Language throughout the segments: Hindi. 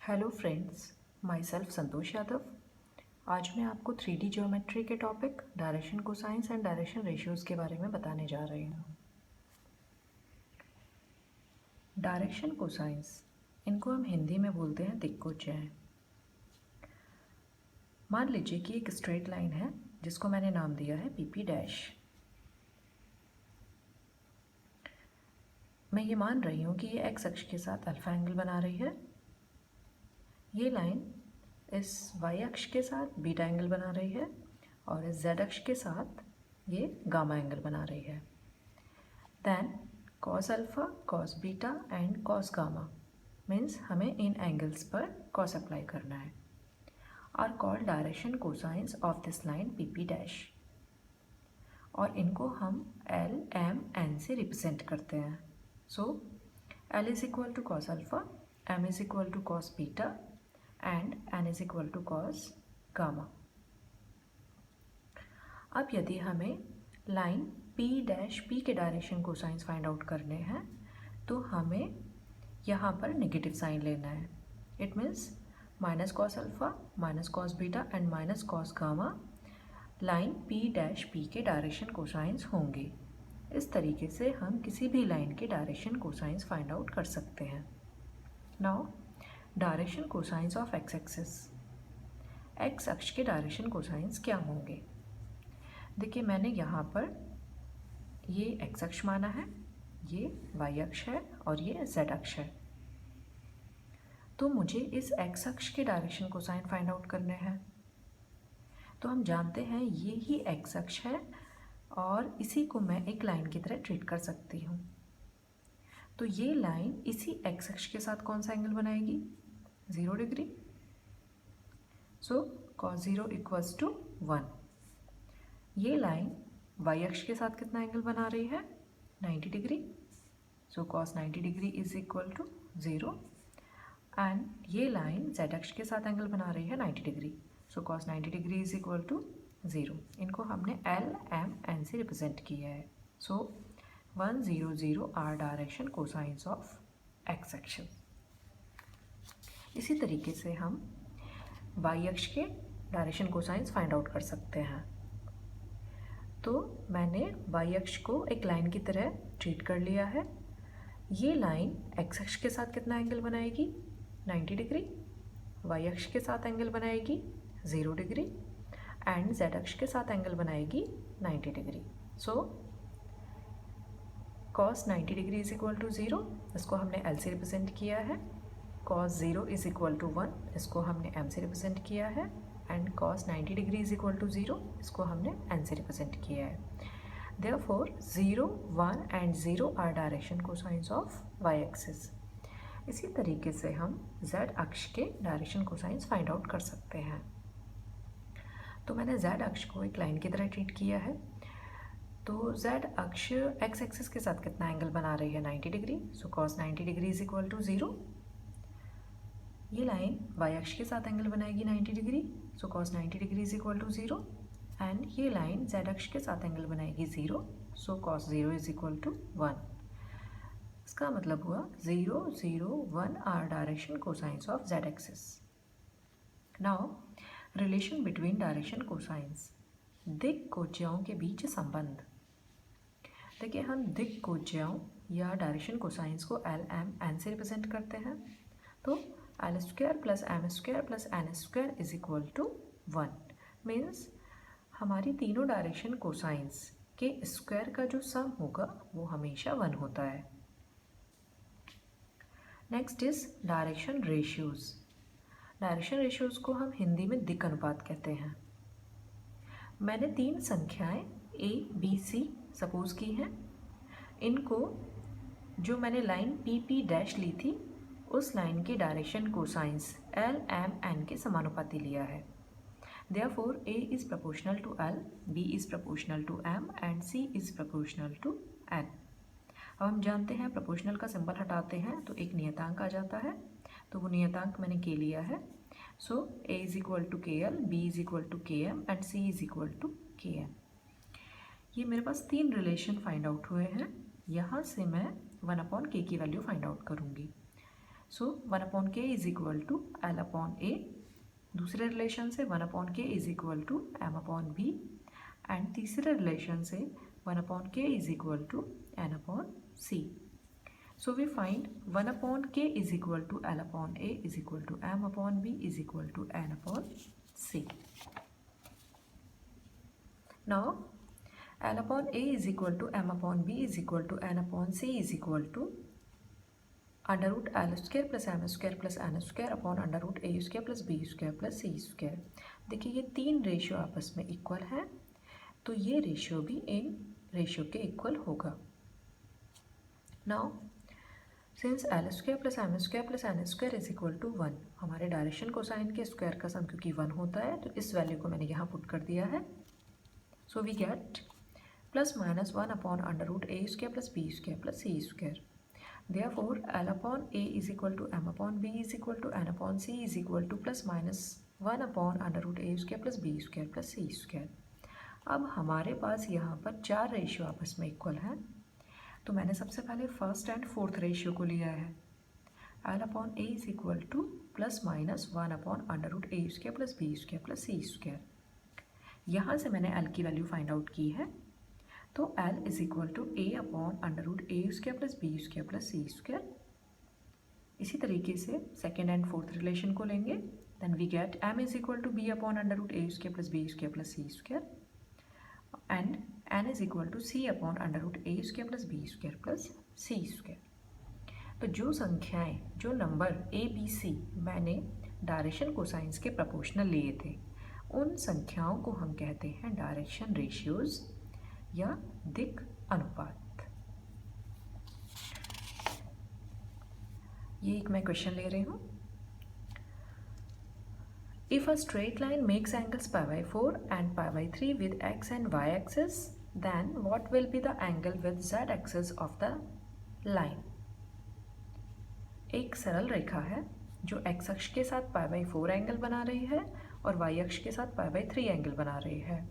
Hello friends, my self Santosh Yadav. आज मैं आपको 3D ज्योमेट्री के topic direction cosines and direction ratios के बारे में बताने जा रही हूँ। डायरेक्शन कोसाइंस, इनको हम हिंदी में बोलते हैं दिक्कोज्याएं। मान लीजिए कि एक स्ट्रेट लाइन है जिसको मैंने नाम दिया है PP डैश। मैं ये मान रही हूँ कि ये एक्स अक्ष के साथ अल्फा एंगल बना रही है। ये लाइन इस वाई अक्ष के साथ बीटा एंगल बना रही है और इस जेड अक्ष के साथ ये गामा एंगल बना रही है। Then cos alpha, cos beta and cos gamma means हमें इन एंगल्स पर कॉस अप्लाई करना है, are called direction cosines of this line PP dash. और इनको हम L, M, N से रिप्रेजेंट करते हैं। So L is equal to cos alpha, M is equal to cos beta and N is equal to cos gamma. अब यदि हमें लाइन P डैश P के डायरेक्शन कोसाइंस फाइंड आउट करने हैं तो हमें यहाँ पर नेगेटिव साइन लेना है। It means minus cos alpha, minus cos beta and minus cos gamma line P dash P के डायरेक्शन कोसाइंस होंगे। इस तरीके से हम किसी भी लाइन के डायरेक्शन कोसाइंस फाइंड आउट कर सकते हैं। Now direction cosines of x axis, x अक्ष के डायरेक्शन कोसाइंस क्या होंगे? देखिए, मैंने यहाँ पर ये एक्स अक्ष माना है, ये वाई अक्ष है और ये जेड अक्ष है। तो मुझे इस एक्स अक्ष के डायरेक्शन कोसाइन फाइंड आउट करने हैं। तो हम जानते हैं ये ही एक्स अक्ष है और इसी को मैं एक लाइन की तरह ट्रीट कर सकती हूँ। तो ये लाइन इसी एक्स अक्ष के साथ कौन सा एंगल बनाएगी? 0 degree. So cos 0 equals to 1। ये लाइन वाई अक्ष के साथ कितना एंगल बना रही है? 90 degree. So cos 90 degree is equal to 0 and ये लाइन जेड अक्ष के साथ एंगल बना रही है 90 degree. So cos 90 degree is equal to 0। इनको हमने L, M, N से रिप्रेजेंट किया है। So 1 0 0 are direction cosines of x axis. इसी तरीके से हम वाई अक्ष के डायरेक्शन कोसाइंस फाइंड आउट कर सकते हैं। तो मैंने वाई अक्ष को एक लाइन की तरह ट्रीट कर लिया है। ये लाइन एक्स अक्ष के साथ कितना एंगल बनाएगी? 90 डिग्री। वाई अक्ष के साथ एंगल बनाएगी 0 डिग्री एंड जेड अक्ष के साथ एंगल बनाएगी 90 degree. So cos 90 degree is equal to 0, इसको हमने L से रिप्रेजेंट किया है। cos 0 इज इक्वल टू 1, इसको हमने M से रिप्रेजेंट किया है and cos 90 degree is equal to 0, इसको हमने N से रिप्रेजेंट किया है। Therefore 0, 1 and 0 are direction cosines of y axis. इसी तरीके से हम z अक्ष के डायरेक्शन कोसाइंस फाइंड आउट कर सकते हैं। तो मैंने z अक्ष को एक लाइन की तरह ट्रीट किया है। तो z अक्ष x एक्सिस के साथ कितना एंगल बना रही है? 90 degree. So cos 90 degree is equal to 0। ये लाइन y अक्ष के साथ एंगल बनाएगी 90 degree. So cos 90 degree is equal to 0 and ये लाइन z अक्ष के साथ एंगल बनाएगी 0। So cos 0 is equal to 1। इसका मतलब हुआ 0 0 1 are direction cosines of z axis. Now relation between direction cosines, दिक्कोज्याओं के बीच संबंध। देखिए, हम दिक्कोज्याओं या डायरेक्शन कोसाइंस को L, M, N से रिप्रेजेंट करते हैं। तो L square plus M square plus N square is equal to 1 means हमारी तीनों डायरेक्शन कोसाइंस के स्क्वायर का जो सम होगा वो हमेशा 1 होता है। Next is direction ratios. Direction ratios को हम हिंदी में दिक् अनुपात कहते हैं। मैंने 3 संख्याएं A, B, C सपोज की हैं। इनको जो मैंने लाइन PP डैश ली थी उस लाइन के direction cosines L, M, N के समानुपाती लिया है। Therefore A is proportional to L, B is proportional to M and C is proportional to N। अब हम जानते हैं प्रोपोर्शनल का सिंबल हटाते हैं तो एक नियतांक आ जाता है, तो वो नियतांक मैंने K लिया है। So A is equal to KL, B is equal to KM and C is equal to KN। ये मेरे पास 3 रिलेशन फाइंड आउट हुए हैं। यहाँ से मैं 1/K की वैल्यू फाइंड आउट करूँगी। सो 1/k is equal to L/A, दूसरे रिलेशन से 1/k is equal to M/B, and तीसरे रिलेशन से 1/k is equal to N/C. So we find 1/k is equal to L/A is equal to M/B is equal to N/C. Now L/A is equal to M/B is equal to N/C is equal to under root L square plus M square plus N square upon under root A square plus B square plus C square. देखिए ये तीन रेशियो आपस में इक्वल है, तो ये रेशियो भी इन रेशियो के इक्वल होगा. Now since L square plus M square plus N square is equal to 1, हमारे डायरेक्शन कोसाइन के स्क्वायर का सम क्योंकि 1 होता है, तो इस वैल्यू को मैंने यहाँ पुट कर दिया है. So we get plus minus 1 upon under root A square plus B square plus C square. Therefore L/A is equal to M/B is equal to N/C is equal to plus minus 1 upon under root A square plus B square plus C square. अब हमारे पास यहाँ पर चार रेशियो आपस में इक्वल हैं, तो मैंने सबसे पहले फर्स्ट एंड फोर्थ रेशियो को लिया है. L/A is equal to plus minus 1 upon under root A square plus B square plus C square. यहाँ से मैंने L की वैल्यू फाइंड आउट की है, तो L is equal to A upon under root A square plus B square plus C square. इसी तरीके से सेकेंड एंड फोर्थ रिलेशन को लेंगे, then we get M is equal to B upon under root A square plus B square plus C square, and N is equal to C upon under root A square plus B square plus C square. तो जो संख्याएं, जो नंबर A B C मैंने डायरेक्शन कोसाइंस के प्रोपोर्शनल लिए थे, उन संख्याओं को हम कहते हैं डायरेक्शन रेशियोज या दिक् अनुपात. ये एक मैं क्वेश्चन ले रही हूँ. If a straight line makes angles π/4 and π/3 with x and y axis, then what will be the angle with z axis of the line. एक सरल रेखा है जो x अक्ष के साथ π/4 एंगल बना रही है और y अक्ष के साथ π/3 एंगल बना रही है.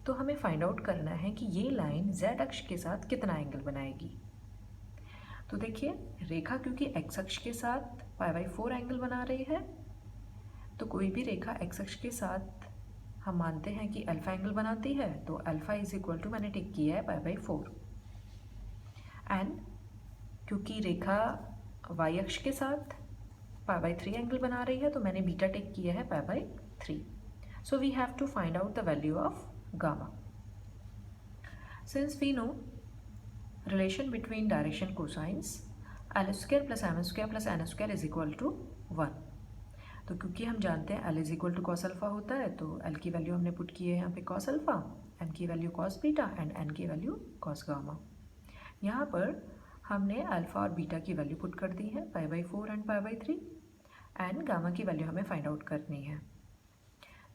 तो हमें फाइंड आउट करना है कि ये लाइन z अक्ष के साथ कितना एंगल बनाएगी. तो देखिए रेखा क्योंकि x अक्ष के साथ π/4 एंगल बना रही है, तो कोई भी रेखा x अक्ष के साथ हम मानते हैं कि अल्फा एंगल बनाती है, तो अल्फा इज इक्वल टू मैंने टिक किया है π/4. एंड क्योंकि रेखा y अक्ष के साथ π/3 एंगल बना रही है, तो मैंने बीटा टिक किया है π/3. So we have to find out the value of gamma. Since we know relation between direction cosines, L square plus M square plus N square is equal to 1. तो क्योंकि हम जानते हैं L is equal to cos alpha होता है, तो L की वैल्यू हमने पुट की है यहाँ पे cos अल्फा, M की value cos beta and N की वैल्यू cos गामा. यहाँ पर हमने अल्फा और बीटा की वैल्यू पुट कर दी है π/4 एंड π/3, एंड गामा की वैल्यू हमें फाइंड आउट करनी है.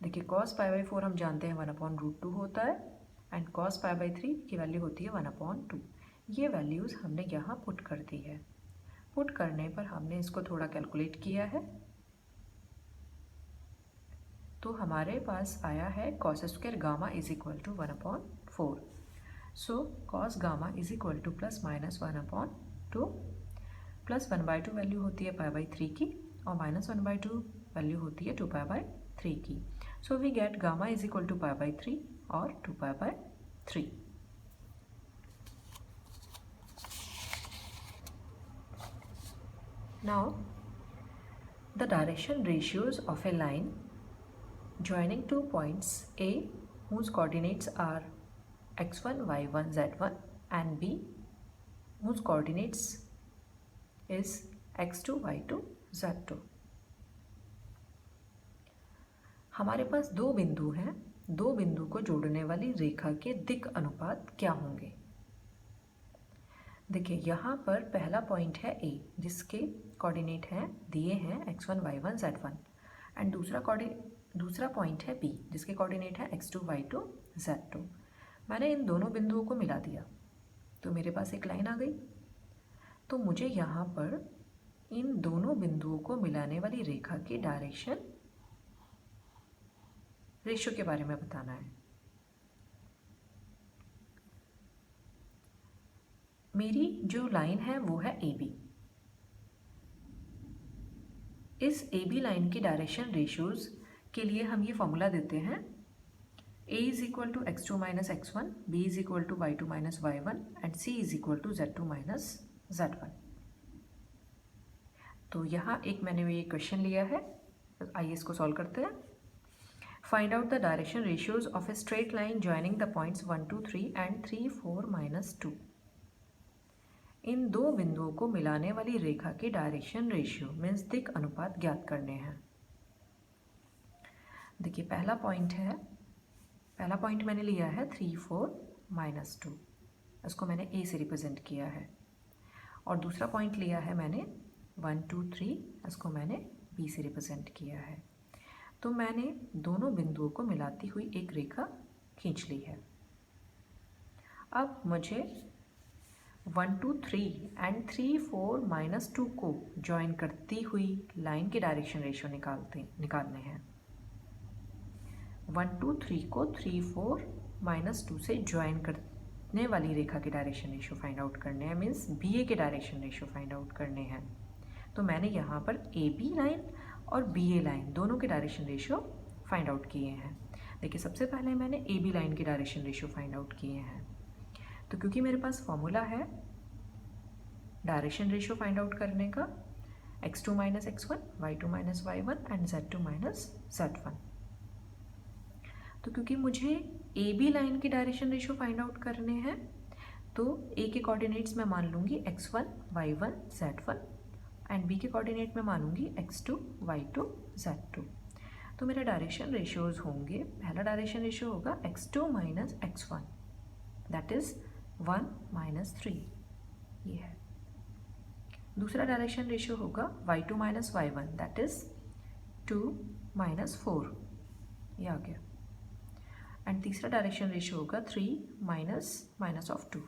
देखिए cos π/4 हम जानते हैं 1/√2 होता है, एंड cos π/3 की वैल्यू होती है 1/2. ये वैल्यूज़ हमने यहाँ पुट कर दी है. पुट करने पर हमने इसको थोड़ा कैलकुलेट किया है, तो हमारे पास आया है cos square gamma is equal to 1/4. So cos gamma is equal to plus minus 1/2, plus 1/2 value होती है π/3 की और माइनस 1/2 वैल्यू होती है 2π/3 की. So we get gamma is equal to π/3 or 2π/3. Now the direction ratios of a line joining two points A whose coordinates are x1, y1, z1 and B whose coordinates is x2, y2, z2. हमारे पास दो बिंदु हैं, दो बिंदु को जोड़ने वाली रेखा के दिक् अनुपात क्या होंगे. देखिए यहाँ पर पहला पॉइंट है A जिसके कोऑर्डिनेट हैं दिए हैं x1, y1, z1, एंड दूसरा पॉइंट है B जिसके कोऑर्डिनेट है x2, y2, z2. मैंने इन दोनों बिंदुओं को मिला दिया तो मेरे पास एक लाइन आ गई. तो मुझे यहाँ पर इन दोनों बिंदुओं को मिलाने वाली रेखा की डायरेक्शन रेशियो के बारे में बताना है. मेरी जो लाइन है वो है AB. इस ए बी लाइन की डायरेक्शन रेशियोज़ के लिए हम ये फॉर्मूला देते हैं, a is equal to x2 minus x1, b is equal to y2 minus y1 and c is equal to z2 minus z1। तो यहाँ एक मैंने ये क्वेश्चन लिया है, आइए इसको सॉल्व करते हैं। Find out the direction ratios of a straight line joining the points 1 2 3 and 3 4 minus 2। इन दो बिंदुओं को मिलाने वाली रेखा की डायरेक्शन रेशियो मीन्स दिक् अनुपात ज्ञात करने हैं। देखिए पहला पॉइंट मैंने लिया है 3 4 माइनस 2, इसको मैंने ए से रिप्रेजेंट किया है। और दूसरा पॉइंट लिया है मैंने 1 2 3, इसको मैंने बी से रिप्रेजेंट किया है। तो मैंने दोनों बिंदुओं को मिलाती हुई एक रेखा खींच ली है। अब मुझे 1 2 3 एंड 3 4 माइनस 2 को ज्वाइन करती हुई लाइन के डायरेक्शन रेशियो निकालने हैं। 1 2 3 को 3 4 माइनस 2 से ज्वाइन करने वाली रेखा के डायरेक्शन रेशियो फाइंड आउट करने हैं, मीन्स बी ए के डायरेक्शन रेशियो फाइंड आउट करने हैं। तो मैंने यहाँ पर ए बी लाइन और बी ए लाइन दोनों के डायरेक्शन रेशियो फाइंड आउट किए हैं। देखिए सबसे पहले मैंने ए बी लाइन के डायरेक्शन रेशियो फाइंड आउट किए हैं। तो क्योंकि मेरे पास फॉर्मूला है डायरेक्शन रेशियो फाइंड आउट करने का, x2 minus x1, y2 minus y1 and z2 minus z1। तो क्योंकि मुझे ए बी लाइन की डायरेक्शन रेशियो फाइंड आउट करने हैं, तो ए के कोऑर्डिनेट्स मैं मान लूँगी x1 y1 z1 and B के कोऑर्डिनेट में मानूंगी x2 y2 z2। तो मेरा डायरेक्शन रेशियोज होंगे, पहला डायरेक्शन रेशियो होगा x2 minus x1, that is 1 minus 3, ये है। दूसरा डायरेक्शन रेशियो होगा y2 minus y1, that is 2 minus 4, ये आ गया। एंड तीसरा डायरेक्शन रेशियो होगा 3 minus of 2,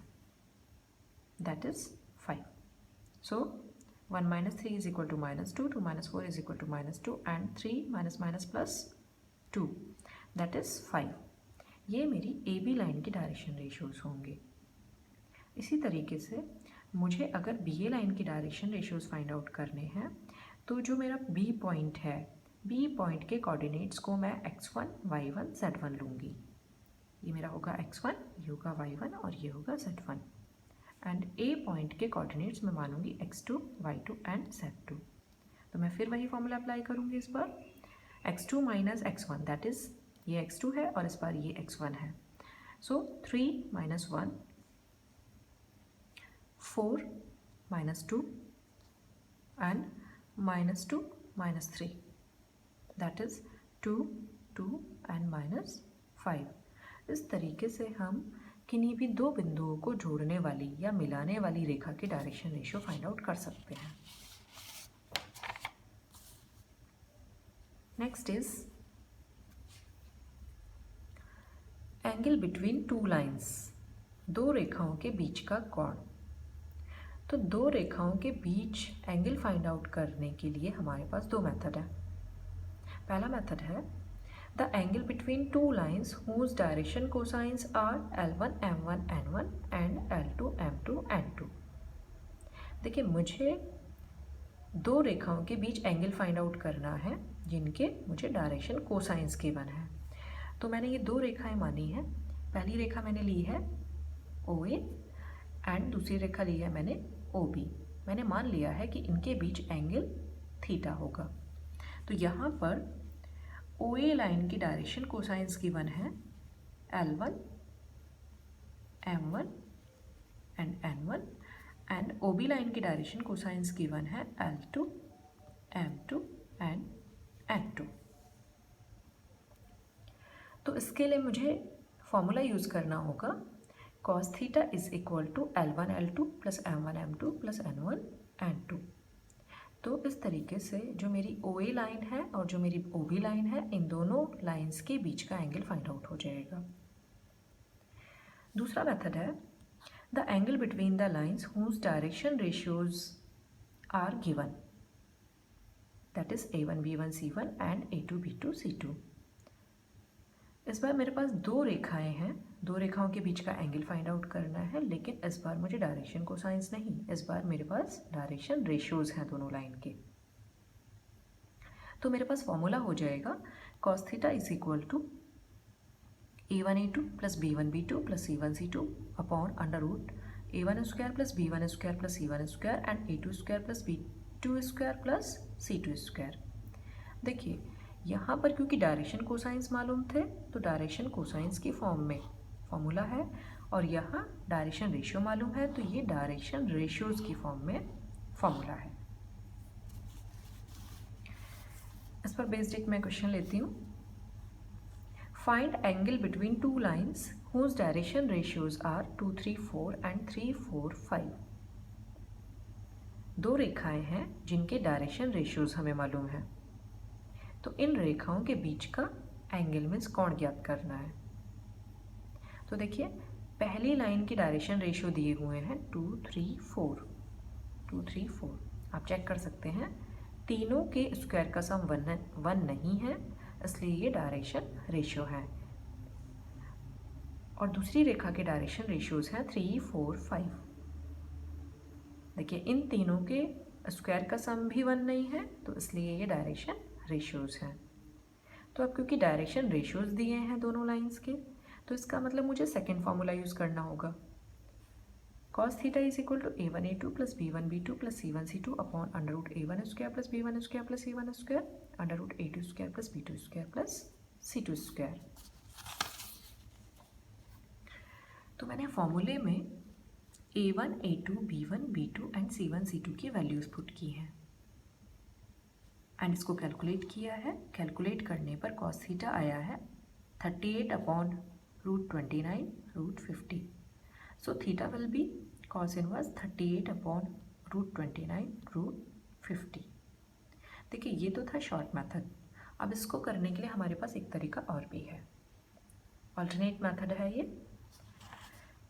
that is 5। So 1 minus 3 is equal to minus 2, 2 minus 4 is equal to minus 2 and 3 minus minus plus 2, that is 5। ये मेरी ए बी लाइन की डायरेक्शन रेशियोज होंगे। इसी तरीके से मुझे अगर बी ए लाइन की डायरेक्शन रेशियोज फाइंड आउट करने हैं, तो जो मेरा बी पॉइंट है, बी पॉइंट के कोऑर्डिनेट्स को मैं x1 y1 z1 लूँगी। ये मेरा होगा x1, ये होगा y1 और ये होगा z1। एंड ए पॉइंट के कोऑर्डिनेट्स मैं मानूंगी x2 y2 एंड z2। तो मैं फिर वही फॉर्मूला अप्लाई करूंगी इस बार, x2 minus x1, that is ये x2 है और इस बार ये x1 है। सो 3 minus 1, 4 minus 2 and minus 2 minus 3, that is 2 2 and minus 5। इस तरीके से हम किन्हीं भी दो बिंदुओं को जोड़ने वाली या मिलाने वाली रेखा के डायरेक्शन रेशियो फाइंड आउट कर सकते हैं। Next is angle between to lines, दो रेखाओं के बीच का कोण। तो दो रेखाओं के बीच एंगल फाइंड आउट करने के लिए हमारे पास दो मेथड है। पहला मेथड है the angle between two lines whose direction cosines are L1 M1 N1 and L2 M2 N2। देखिए मुझे दो रेखाओं के बीच एंगल फाइंड आउट करना है जिनके मुझे डायरेक्शन कोसाइंस गिवन है। तो मैंने ये दो रेखाएं मानी है। पहली रेखा मैंने ली है OA एंड दूसरी रेखा ली है मैंने OB। मैंने मान लिया है कि इनके बीच एंगल थीटा होगा। तो यहाँ पर OA लाइन की डायरेक्शन कोसाइंस गिवन है L1 M1 and N1 and OB line की डायरेक्शन कोसाइंस गिवन है L2 M2 एंड N2। तो इसके लिए मुझे फॉर्मूला यूज़ करना होगा cos theta is equal to L1 L2 plus M1 M2 plus N1 N2। तो इस तरीके से जो मेरी OA लाइन है और जो मेरी OB लाइन है, इन दोनों लाइंस के बीच का एंगल फाइंड आउट हो जाएगा। दूसरा मेथड है the angle between the lines whose direction ratios are given, that is A1 B1 C1 and A2 B2 C2। इस बार मेरे पास दो रेखाएं हैं, दो रेखाओं के बीच का एंगल फाइंड आउट करना है, लेकिन इस बार मुझे डायरेक्शन कोसाइंस नहीं, इस बार मेरे पास डायरेक्शन रेशियोज हैं दोनों लाइन के। तो मेरे पास फॉर्मूला हो जाएगा cos theta is equal to a1a2 plus b1b2 plus c1c2 upon under root a1 square plus b1 square plus c1 square and a2 square plus b2 square plus c2 square. देखिए यहाँ पर क्योंकि डायरेक्शन कोसाइंस मालूम थे तो डायरेक्शन कोसाइंस की फॉर्म में फॉर्मूला है, और यहाँ डायरेक्शन रेशियो मालूम है तो ये डायरेक्शन रेशियोज की फॉर्म में फॉर्मूला है। इस पर बेस्ड एक मैं क्वेश्चन लेती हूँ। Find angle between two lines whose direction ratios are 2, 3, 4 and 3, 4, 5। दो रेखाएं हैं जिनके डायरेक्शन रेशियोज हमें मालूम है, तो इन रेखाओं के बीच का एंगल मीन्स कोण ज्ञात करना है। तो देखिए पहली लाइन की डायरेक्शन रेशियो दिए हुए हैं 2, 3, 4, 2, 3, 4। आप चेक कर सकते हैं तीनों के स्क्वायर का सम 1 नहीं है, इसलिए ये डायरेक्शन रेशियो है। और दूसरी रेखा के डायरेक्शन रेशियोज हैं 3, 4, 5। देखिए इन तीनों के स्क्वायर का सम भी 1 नहीं है, तो इसलिए ये डायरेक्शन रेशियोज हैं। तो अब क्योंकि डायरेक्शन रेशियोज दिए हैं दोनों लाइंस के, तो इसका मतलब मुझे सेकेंड फॉर्मूला यूज़ करना होगा। cos theta is equal to a1a2 plus b1b2 plus c1c2 upon under root a1 square plus b1 square plus c1 square under root a2 square plus b2 square plus c2 square. तो मैंने फॉर्मूले में a1, a2, b1, b2 and c1, c2 की वैल्यूज़ पुट की हैं एंड इसको कैलकुलेट किया है। कैलकुलेट करने पर cos थीटा आया है 38 upon root 29 root 50। So theta will be cos inverse 38 upon root 29 root 50। देखिए ये तो था शॉर्ट मेथड। अब इसको करने के लिए हमारे पास एक तरीका और भी है, अल्टरनेट मेथड है ये।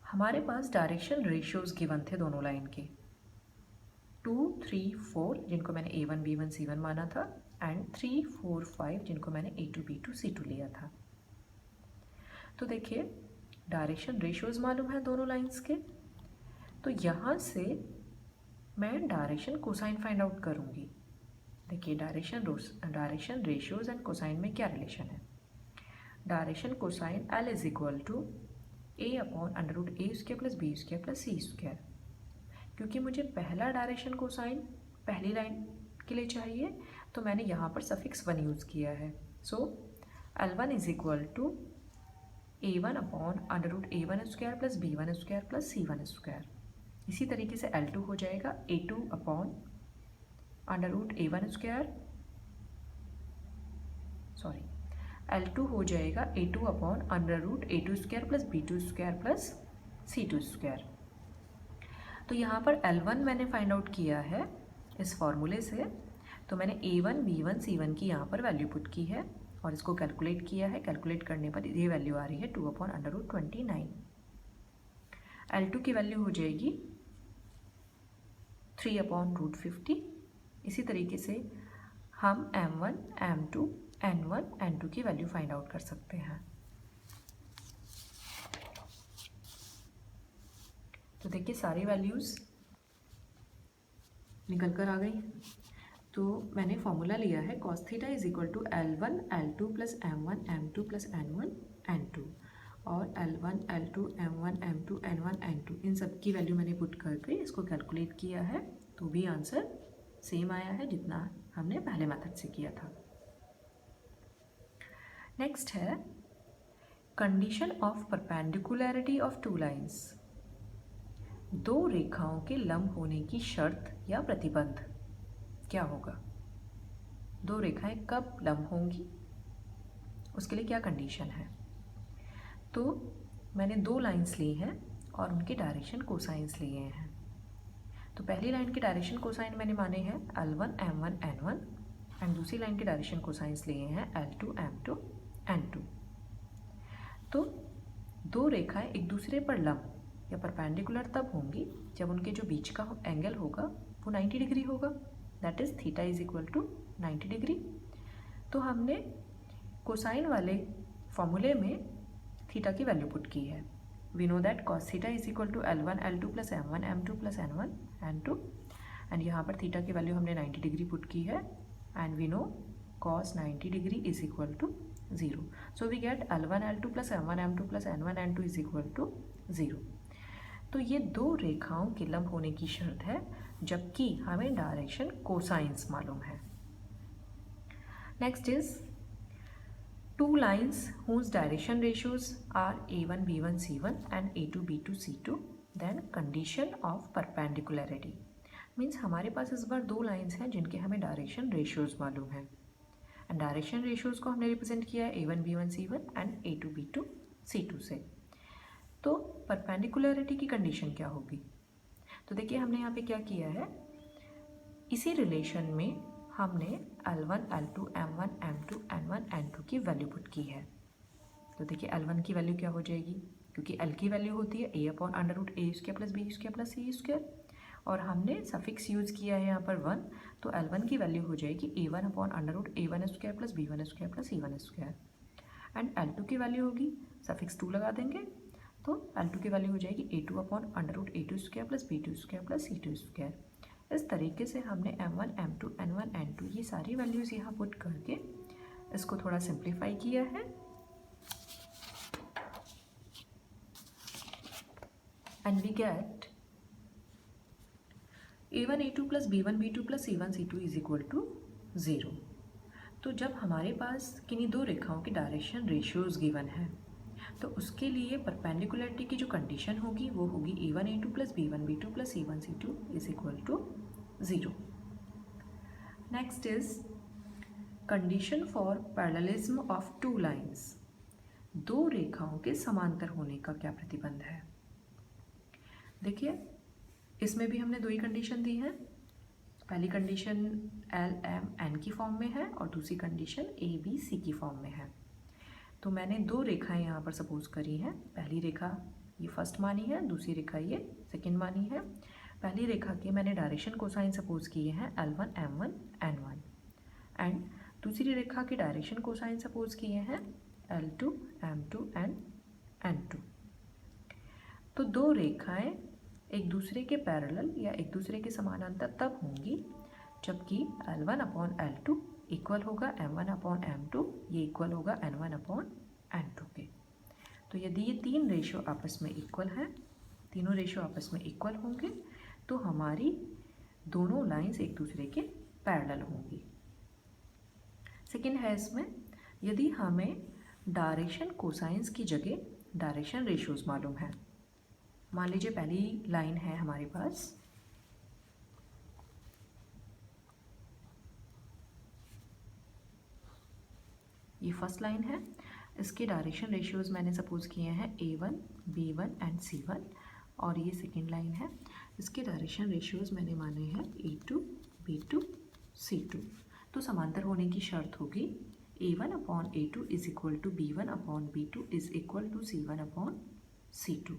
हमारे पास डायरेक्शन रेशियोज गिवन थे दोनों लाइन के 2, 3, 4 जिनको मैंने a1, b1, c1 माना था एंड 3, 4, 5 जिनको मैंने a2, b2, c2 लिया था। तो देखिए डायरेक्शन रेशियोज मालूम है दोनों लाइंस के, तो यहाँ से मैं डायरेक्शन कोसाइन फाइंड आउट करूँगी। देखिए डायरेक्शन रेशियोज एंड कोसाइन में क्या रिलेशन है। Direction cosine L is equal to a upon under root a square plus b square plus c square. क्योंकि मुझे पहला डायरेक्शन कोसाइन पहली लाइन के लिए चाहिए, तो मैंने यहाँ पर सफिक्स 1 यूज़ किया है। So L1 is equal to a1 upon under root a1 square plus b1 square plus c1 square. इसी तरीके से L2 हो जाएगा a2 upon under root a1 square L2 हो जाएगा a2 upon under root a2 square plus b2 square plus c2 square. तो यहाँ पर L1 मैंने फाइंड आउट किया है इस फॉर्मूले से, तो मैंने a1, b1, c1 की यहाँ पर वैल्यू पुट की है और इसको कैलकुलेट किया है। कैलकुलेट करने पर ये वैल्यू आ रही है 2 अपॉन अंडर रूट 29। L2 की वैल्यू हो जाएगी 3 अपॉन रूट 50। इसी तरीके से हम m1, m2, n1, n2 की वैल्यू फाइंड आउट कर सकते हैं। तो देखिए सारी वैल्यूज़ निकल कर आ गई। तो मैंने फॉर्मूला लिया है cos theta is equal to L1, L2 plus M1, M2 plus N1, N2 और L1, L2, M1, M2, N1, N2 इन सब की वैल्यू मैंने पुट करके इसको कैलकुलेट किया है, तो भी आंसर सेम आया है जितना हमने पहले मेथड से किया था। नेक्स्ट है condition of perpendicularity of two lines. दो रेखाओं के लंब होने की शर्त या प्रतिबंध क्या होगा। दो रेखाएं कब लंब होंगी, उसके लिए क्या कंडीशन है। तो मैंने दो लाइंस ली हैं और उनके डायरेक्शन कोसाइंस लिए हैं। तो पहली लाइन के डायरेक्शन कोसाइन मैंने माने हैं L1, M1, N1 एंड दूसरी लाइन के डायरेक्शन कोसाइंस लिए हैं L2, M2, N2। तो दो रेखाएं एक दूसरे पर लंब या परपेंडिकुलर तब होंगी जब उनके जो बीच का एंगल होगा वो 90 डिग्री होगा, that is theta is equal to 90 degree. तो हमने कोसाइन वाले फॉर्मूले में थीटा की वैल्यू पुट की है। We know that cos theta is equal to L1, L2 plus M1, M2 plus N1, N2 and यहाँ पर थीटा की वैल्यू हमने 90 डिग्री पुट की है and we know cos 90 degree is equal to 0. So we get L1 L2 plus M1 M2 plus N1 N2 is equal to 0. तो ये दो रेखाओं के लंब होने की शर्त है, जबकि हमें डायरेक्शन कोसाइंस मालूम है. Next is two lines whose direction ratios are a1 b1 c1 and a2 b2 c2, then condition of perpendicularity means हमारे पास इस बार दो लाइंस हैं जिनके हमें डायरेक्शन रेशियोज मालूम है, एंड डायरेक्शन रेशियोज को हमने रिप्रेजेंट किया है a1 b1 c1 and a2 b2 c2 से. तो परपेंडिकुलरिटी की कंडीशन क्या होगी? तो देखिए हमने यहाँ पे क्या किया है, इसी रिलेशन में हमने L1 L2 M1 M2 N1 N2 की वैल्यू पुट की है. तो देखिए L1 की वैल्यू क्या हो जाएगी, क्योंकि L की वैल्यू होती है a/√a² plus b² plus c², और हमने सफिक्स यूज़ किया है यहाँ पर 1, तो L1 की वैल्यू हो जाएगी a1/√a1² plus b1² plus c1², and L2 की वैल्यू होगी, सफिक्स 2 लगा देंगे, तो L2 की वैल्यू हो जाएगी a2/√a² plus b² plus c². इस तरीके से हमने M1 M2 N1 N2 ये सारी वैल्यूज़ यहाँ पुट करके इसको थोड़ा सिंप्लीफाई किया है, and we get a1 a2 plus b1 b2 plus c1 c2 is equal to 0. तो जब हमारे पास किन्हीं दो रेखाओं की डायरेक्शन रेशियोज गिवन है, तो उसके लिए परपेंडिकुलरिटी की जो कंडीशन होगी वो होगी a1 a2 plus b1 b2 plus c1 c2 is equal to 0. Next is condition for parallelism of two lines. दो रेखाओं के समांतर होने का क्या प्रतिबंध है? देखिए इसमें भी हमने दो ही कंडीशन दी है. पहली कंडीशन L M N की फॉर्म में है और दूसरी कंडीशन A B C की फॉर्म में है. तो मैंने दो रेखाएं यहाँ पर सपोज करी हैं. पहली रेखा ये फर्स्ट मानी है, दूसरी रेखा ये सेकंड मानी है. पहली रेखा के मैंने डायरेक्शन कोसाइन सपोज किए हैं L1 M1 N1, एंड दूसरी रेखा के डायरेक्शन कोसाइन सपोज किए हैं L2 M2 एंड N2. तो दो रेखाएं एक दूसरे के पैरेलल या एक दूसरे के समानांतर तब होंगी जबकि L1/L2 इक्वल होगा M1/M2, ये इक्वल होगा N1/N2 के. तो यदि ये तीन रेशियो आपस में इक्वल हैं, तीनों रेशियो आपस में इक्वल होंगे, तो हमारी दोनों लाइंस एक दूसरे के पैरेलल होंगी. सेकंड है इसमें, यदि हमें डायरेक्शन कोसाइंस की जगह डायरेक्शन रेशियोज मालूम है. मान लीजिए पहली लाइन है हमारे पास, ये फर्स्ट लाइन है, इसके डायरेक्शन रेशियोज मैंने सपोज किए हैं a1 b1 एंड c1, और ये सेकेंड लाइन है, इसके डायरेक्शन रेशियोज मैंने माने हैं a2 b2 c2. तो समांतर होने की शर्त होगी a1/a2 is equal to b1/b2 is equal to c1/c2.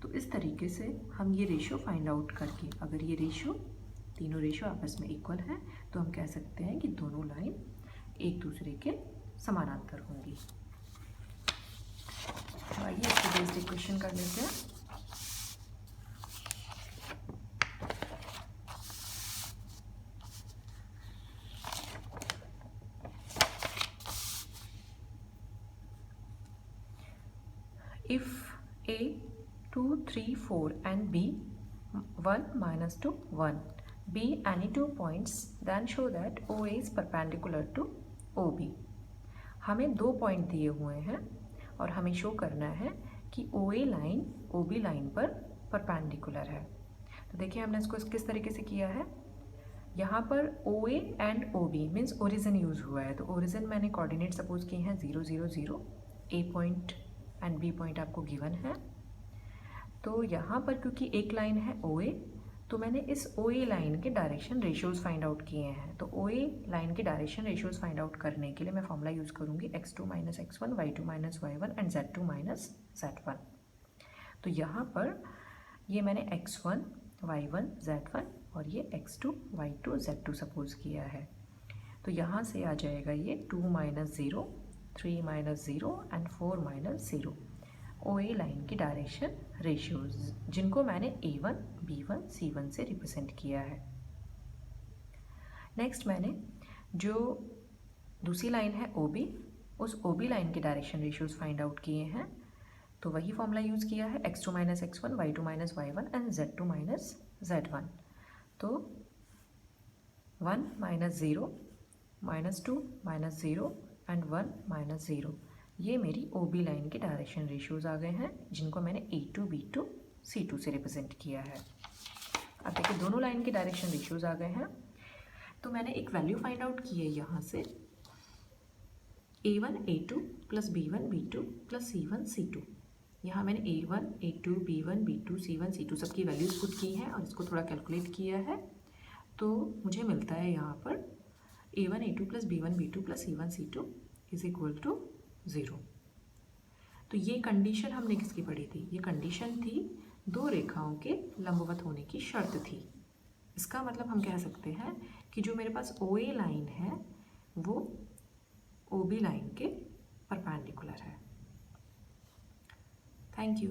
तो इस तरीके से हम ये रेशियो फाइंड आउट करके, अगर ये रेशियो तीनों रेशियो आपस में इक्वल हैं, तो हम कह सकते हैं कि दोनों लाइन एक दूसरे के समानांतर होंगी. आइए इसको बेस्ड इक्वेशन कर लेते हैं. If A 2 3 4 and B 1 minus 2 1 be any two points, then show that OA is perpendicular to OB. हमें दो पॉइंट दिए हुए हैं और हमें शो करना है कि OA लाइन OB लाइन पर परपेंडिकुलर है. तो देखिए हमने इसको किस तरीके से किया है. यहाँ पर OA and OB means origin use हुआ है. तो ओरिजिन मैंने कोऑर्डिनेट सपोज किए हैं 0 0 0. A point and B point आपको गिवन है. तो यहाँ पर क्योंकि एक लाइन है OA, तो मैंने इस OA लाइन के डायरेक्शन रेशियोज फाइंड आउट किए हैं. तो OA लाइन के डायरेक्शन रेशियोज फाइंड आउट करने के लिए मैं फॉर्मूला यूज़ करूँगी x2 - x1 y2 - y1 and z2 - z1. तो यहाँ पर ये मैंने x1 y1 z1 और ये x2 y2 z2 सपोज किया है. तो यहाँ से आ जाएगा ये 2 - 0 3 - 0 एंड 4 - 0 OA लाइन की डायरेक्शन रेशियोज, जिनको मैंने A1 B1 C1 से रिप्रेजेंट किया है. नेक्स्ट मैंने जो दूसरी लाइन है OB, उस OB लाइन के डायरेक्शन रेशियोज फाइंड आउट किए हैं, तो वही फॉर्मूला यूज़ किया है x2 - x1, y2 - y1 and z2 - z1। तो 1 - 0 -2 -0 एंड 1 - 0, ये मेरी OB लाइन के डायरेक्शन रेशियोज आ गए हैं, जिनको मैंने A2 B2 C2 से रिप्रेजेंट किया है। अब देखिए दोनों लाइन के डायरेक्शन रेशियोज आ गए हैं, तो मैंने एक वैल्यू फाइंड आउट की है यहाँ से, A1 A2 plus B1 B2 plus C1 C2। यहाँ मैंने A1 A2 B1 B2 C1 C2 सबकी वैल्यूज पुट की हैं और इसको थोड़ा कैलकुलेट किया है, तो मुझे मिलता है यहाँ पर A1 A2 plus B1 B2 plus C1 C2 is equal to 0। तो ये कंडीशन हमने किसकी पढ़ी थी? ये कंडीशन थी दो रेखाओं के लंबवत होने की शर्त थी। इसका मतलब हम कह सकते हैं कि जो मेरे पास OA लाइन है वो OB लाइन के परपेंडिकुलर है। Thank you.